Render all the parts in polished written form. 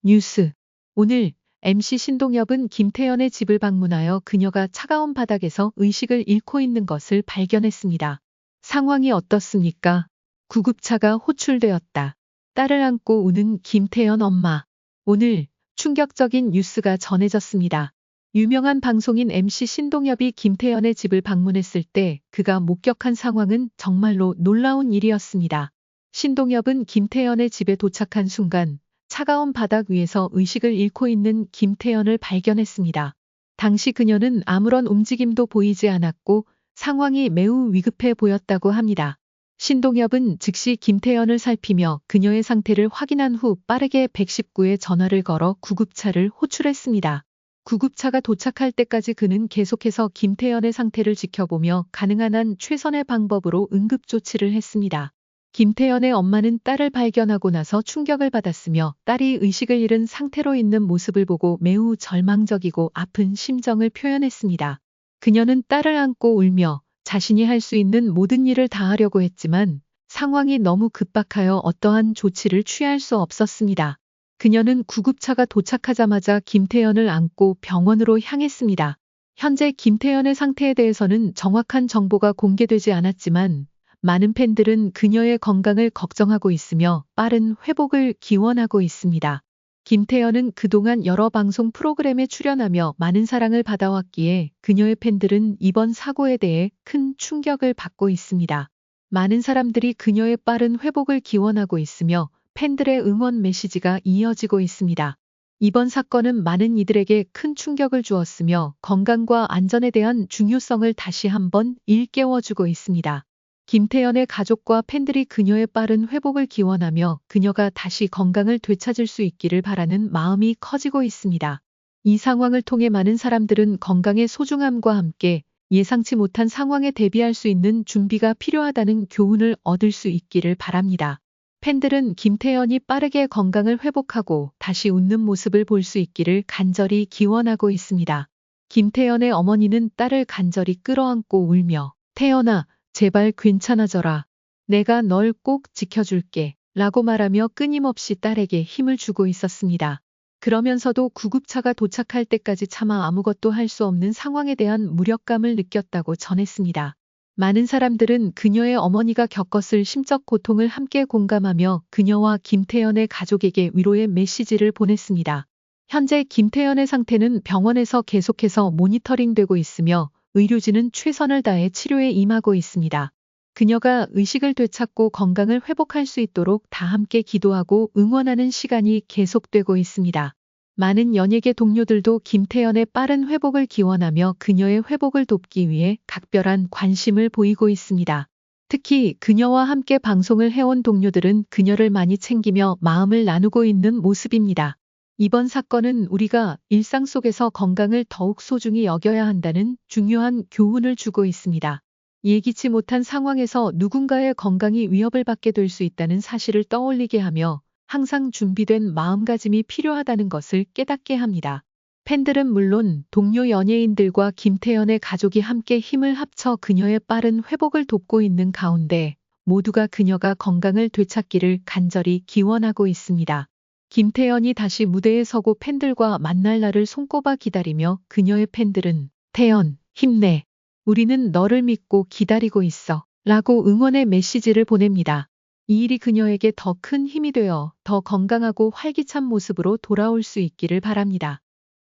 뉴스. 오늘 MC 신동엽은 김태연의 집을 방문하여 그녀가 차가운 바닥에서 의식을 잃고 있는 것을 발견했습니다. 상황이 어떻습니까? 구급차가 호출되었다. 딸을 안고 우는 김태연 엄마. 오늘 충격적인 뉴스가 전해졌습니다. 유명한 방송인 MC 신동엽이 김태연의 집을 방문했을 때 그가 목격한 상황은 정말로 놀라운 일이었습니다. 신동엽은 김태연의 집에 도착한 순간 차가운 바닥 위에서 의식을 잃고 있는 김태연을 발견했습니다. 당시 그녀는 아무런 움직임도 보이지 않았고 상황이 매우 위급해 보였다고 합니다. 신동엽은 즉시 김태연을 살피며 그녀의 상태를 확인한 후 빠르게 119에 전화를 걸어 구급차를 호출했습니다. 구급차가 도착할 때까지 그는 계속해서 김태연의 상태를 지켜보며 가능한 한 최선의 방법으로 응급조치를 했습니다. 김태연의 엄마는 딸을 발견하고 나서 충격을 받았으며 딸이 의식을 잃은 상태로 있는 모습을 보고 매우 절망적이고 아픈 심정을 표현했습니다. 그녀는 딸을 안고 울며 자신이 할 수 있는 모든 일을 다하려고 했지만 상황이 너무 급박하여 어떠한 조치를 취할 수 없었습니다. 그녀는 구급차가 도착하자마자 김태연을 안고 병원으로 향했습니다. 현재 김태연의 상태에 대해서는 정확한 정보가 공개되지 않았지만 많은 팬들은 그녀의 건강을 걱정하고 있으며 빠른 회복을 기원하고 있습니다. 김태연은 그동안 여러 방송 프로그램에 출연하며 많은 사랑을 받아왔기에 그녀의 팬들은 이번 사고에 대해 큰 충격을 받고 있습니다. 많은 사람들이 그녀의 빠른 회복을 기원하고 있으며 팬들의 응원 메시지가 이어지고 있습니다. 이번 사건은 많은 이들에게 큰 충격을 주었으며 건강과 안전에 대한 중요성을 다시 한번 일깨워주고 있습니다. 김태연의 가족과 팬들이 그녀의 빠른 회복을 기원하며 그녀가 다시 건강을 되찾을 수 있기를 바라는 마음이 커지고 있습니다. 이 상황을 통해 많은 사람들은 건강의 소중함과 함께 예상치 못한 상황에 대비할 수 있는 준비가 필요하다는 교훈을 얻을 수 있기를 바랍니다. 팬들은 김태연이 빠르게 건강을 회복하고 다시 웃는 모습을 볼 수 있기를 간절히 기원하고 있습니다. 김태연의 어머니는 딸을 간절히 끌어안고 울며 태연아, 제발 괜찮아져라. 내가 널 꼭 지켜줄게. 라고 말하며 끊임없이 딸에게 힘을 주고 있었습니다. 그러면서도 구급차가 도착할 때까지 차마 아무것도 할 수 없는 상황에 대한 무력감을 느꼈다고 전했습니다. 많은 사람들은 그녀의 어머니가 겪었을 심적 고통을 함께 공감하며 그녀와 김태연의 가족에게 위로의 메시지를 보냈습니다. 현재 김태연의 상태는 병원에서 계속해서 모니터링되고 있으며 의료진은 최선을 다해 치료에 임하고 있습니다. 그녀가 의식을 되찾고 건강을 회복할 수 있도록 다 함께 기도하고 응원하는 시간이 계속되고 있습니다. 많은 연예계 동료들도 김태연의 빠른 회복을 기원하며 그녀의 회복을 돕기 위해 각별한 관심을 보이고 있습니다. 특히 그녀와 함께 방송을 해온 동료들은 그녀를 많이 챙기며 마음을 나누고 있는 모습입니다. 이번 사건은 우리가 일상 속에서 건강을 더욱 소중히 여겨야 한다는 중요한 교훈을 주고 있습니다. 예기치 못한 상황에서 누군가의 건강이 위협을 받게 될 수 있다는 사실을 떠올리게 하며 항상 준비된 마음가짐이 필요하다는 것을 깨닫게 합니다. 팬들은 물론 동료 연예인들과 김태연의 가족이 함께 힘을 합쳐 그녀의 빠른 회복을 돕고 있는 가운데 모두가 그녀가 건강을 되찾기를 간절히 기원하고 있습니다. 김태연이 다시 무대에 서고 팬들과 만날 날을 손꼽아 기다리며 그녀의 팬들은 태연, 힘내. 우리는 너를 믿고 기다리고 있어. 라고 응원의 메시지를 보냅니다. 이 일이 그녀에게 더 큰 힘이 되어 더 건강하고 활기찬 모습으로 돌아올 수 있기를 바랍니다.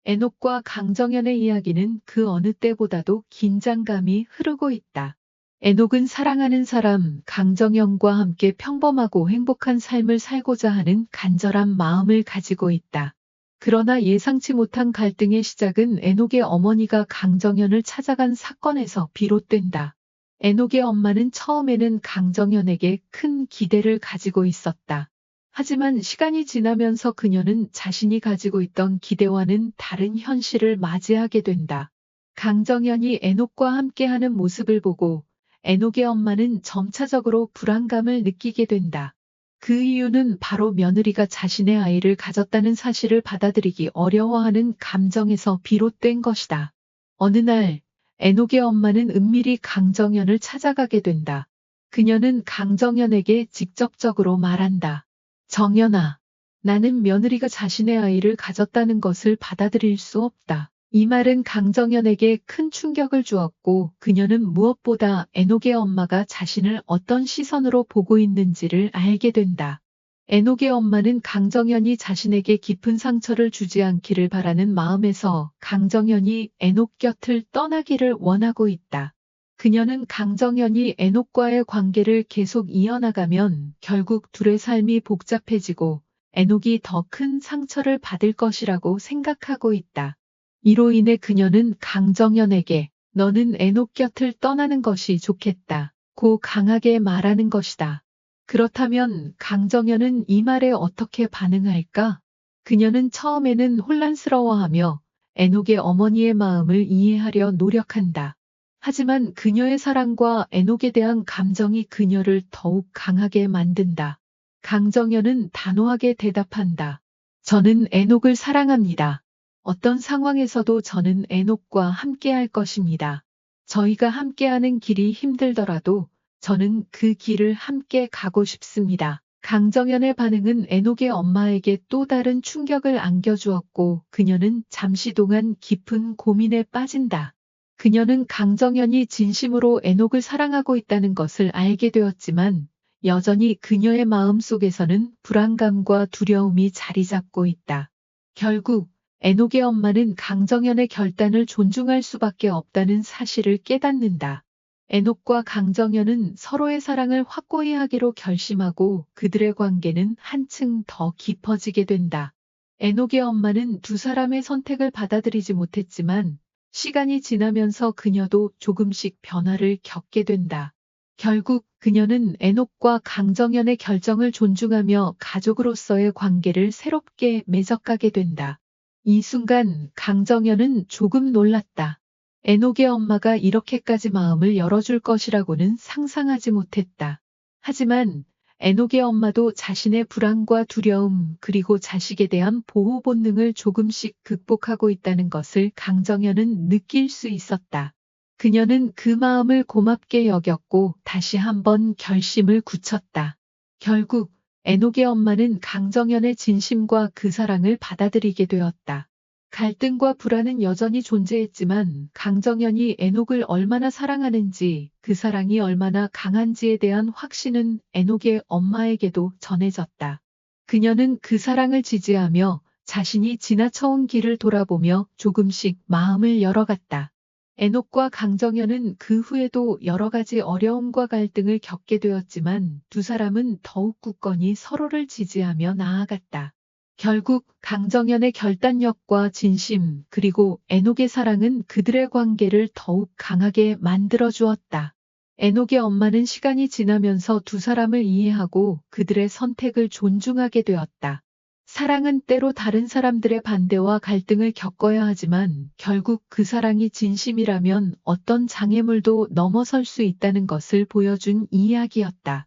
에녹과 강정연의 이야기는 그 어느 때보다도 긴장감이 흐르고 있다. 에녹은 사랑하는 사람 강정연과 함께 평범하고 행복한 삶을 살고자 하는 간절한 마음을 가지고 있다. 그러나 예상치 못한 갈등의 시작은 에녹의 어머니가 강정연을 찾아간 사건에서 비롯된다. 에녹의 엄마는 처음에는 강정연에게 큰 기대를 가지고 있었다. 하지만 시간이 지나면서 그녀는 자신이 가지고 있던 기대와는 다른 현실을 맞이하게 된다. 강정연이 에녹과 함께하는 모습을 보고 에녹의 엄마는 점차적으로 불안감을 느끼게 된다. 그 이유는 바로 며느리가 자신의 아이를 가졌다는 사실을 받아들이기 어려워하는 감정에서 비롯된 것이다. 어느 날 에녹의 엄마는 은밀히 강정연을 찾아가게 된다. 그녀는 강정연에게 직접적으로 말한다. 정연아, 나는 며느리가 자신의 아이를 가졌다는 것을 받아들일 수 없다. 이 말은 강정연에게 큰 충격을 주었고 그녀는 무엇보다 에녹의 엄마가 자신을 어떤 시선으로 보고 있는지를 알게 된다. 에녹의 엄마는 강정연이 자신에게 깊은 상처를 주지 않기를 바라는 마음에서 강정연이 에녹 곁을 떠나기를 원하고 있다. 그녀는 강정연이 에녹과의 관계를 계속 이어나가면 결국 둘의 삶이 복잡해지고 에녹이 더 큰 상처를 받을 것이라고 생각하고 있다. 이로 인해 그녀는 강정연에게 너는 에녹 곁을 떠나는 것이 좋겠다 고 강하게 말하는 것이다. 그렇다면 강정연은 이 말에 어떻게 반응할까? 그녀는 처음에는 혼란스러워하며 에녹의 어머니의 마음을 이해하려 노력한다. 하지만 그녀의 사랑과 에녹에 대한 감정이 그녀를 더욱 강하게 만든다. 강정연은 단호하게 대답한다. 저는 에녹을 사랑합니다. 어떤 상황에서도 저는 에녹과 함께할 것입니다. 저희가 함께하는 길이 힘들더라도 저는 그 길을 함께 가고 싶습니다. 강정연의 반응은 에녹의 엄마에게 또 다른 충격을 안겨주었고 그녀는 잠시 동안 깊은 고민에 빠진다. 그녀는 강정연이 진심으로 에녹을 사랑하고 있다는 것을 알게 되었지만 여전히 그녀의 마음 속에서는 불안감과 두려움이 자리 잡고 있다. 결국 에녹의 엄마는 강정연의 결단을 존중할 수밖에 없다는 사실을 깨닫는다. 에녹과 강정연은 서로의 사랑을 확고히 하기로 결심하고 그들의 관계는 한층 더 깊어지게 된다. 에녹의 엄마는 두 사람의 선택을 받아들이지 못했지만 시간이 지나면서 그녀도 조금씩 변화를 겪게 된다. 결국 그녀는 에녹과 강정연의 결정을 존중하며 가족으로서의 관계를 새롭게 맺어가게 된다. 이 순간 강정연은 조금 놀랐다. 에녹의 엄마가 이렇게까지 마음을 열어줄 것이라고는 상상하지 못했다. 하지만 에녹의 엄마도 자신의 불안과 두려움 그리고 자식에 대한 보호 본능을 조금씩 극복하고 있다는 것을 강정연은 느낄 수 있었다. 그녀는 그 마음을 고맙게 여겼고 다시 한번 결심을 굳혔다. 결국 에녹의 엄마는 강정연의 진심과 그 사랑을 받아들이게 되었다. 갈등과 불안은 여전히 존재했지만 강정연이 에녹을 얼마나 사랑하는지 그 사랑이 얼마나 강한지에 대한 확신은 에녹의 엄마에게도 전해졌다. 그녀는 그 사랑을 지지하며 자신이 지나쳐온 길을 돌아보며 조금씩 마음을 열어갔다. 에녹과 강정연은 그 후에도 여러 가지 어려움과 갈등을 겪게 되었지만 두 사람은 더욱 굳건히 서로를 지지하며 나아갔다. 결국 강정연의 결단력과 진심 그리고 에녹의 사랑은 그들의 관계를 더욱 강하게 만들어 주었다. 에녹의 엄마는 시간이 지나면서 두 사람을 이해하고 그들의 선택을 존중하게 되었다. 사랑은 때로 다른 사람들의 반대와 갈등을 겪어야 하지만 결국 그 사랑이 진심이라면 어떤 장애물도 넘어설 수 있다는 것을 보여준 이야기였다.